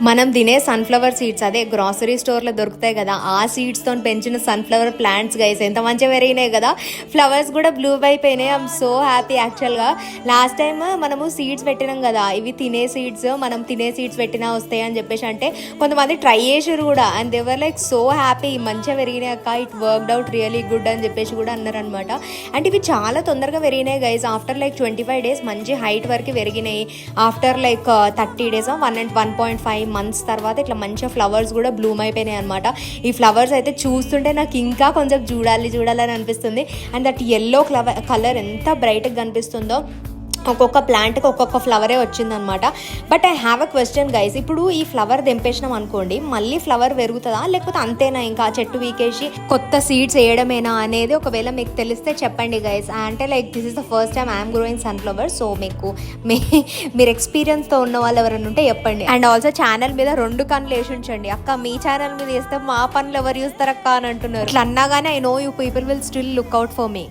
మనం తినే sunflower seeds అదే గ్రాసరీ స్టోర్లో దొరుకుతాయి కదా, ఆ సీడ్స్తో పెంచిన సన్ఫ్లవర్ ప్లాంట్స్ గైస్ ఎంత మంచిగా పెరిగినాయి కదా. ఫ్లవర్స్ కూడా బ్లూ అయిపోయినాయి. I'm so happy. యాక్చువల్గా లాస్ట్ టైం మనము సీడ్స్ పెట్టినాం కదా, ఇవి తినే సీడ్స్, మనం తినే సీడ్స్ పెట్టినా వస్తాయి అని చెప్పేసి అంటే కొంతమంది ట్రై చేసారు కూడా, and they were like so happy, మంచిగా పెరిగినాయి అక్క, it worked out really good అని చెప్పేసి కూడా అన్నారు అనమాట. అండ్ ఇవి చాలా తొందరగా పెరిగినాయి గైస్. ఆఫ్టర్ లైక్ 25 days మంచి హైట్ వరకు పెరిగినాయి. ఆఫ్టర్ లైక్ 30 days 1.5 months తర్వాత ఇట్లా మంచిగా ఫ్లవర్స్ కూడా బ్లూమ్ అయిపోయినాయి అనమాట. ఈ ఫ్లవర్స్ అయితే చూస్తుంటే నాకు ఇంకా కొంచెం చూడాలని అనిపిస్తుంది. అండ్ దట్ ఎల్లో కలర్ ఎంత బ్రైట్గా కనిపిస్తుందో. ఒక్కొక్క ప్లాంట్కి ఒక్కొక్క ఫ్లవరే వచ్చిందనమాట. But I have a question guys, ఇప్పుడు ఈ ఫ్లవర్ తెంపేసినాం అనుకోండి, మళ్ళీ ఫ్లవర్ పెరుగుతుందా లేకపోతే అంతేనా, ఇంకా చెట్టు వీకేసి కొత్త సీడ్స్ వేయడమేనా అనేది ఒకవేళ మీకు తెలిస్తే చెప్పండి గైస్. అంటే like this is the first time I'm growing sunflower. So మీకు మీరు ఎక్స్పీరియన్స్తో ఉన్న వాళ్ళు ఎవరైనా ఉంటే చెప్పండి. అండ్ ఆల్సో ఛానల్ మీద 2 కన్నులు వేసి ఉంచండి. అక్క మీ ఛానల్ మీద వేస్తే మా పనులు ఎవరు చూస్తారక్క అని అంటున్నారు. ఇట్లా అన్నాగానే I know you people will still look out for me.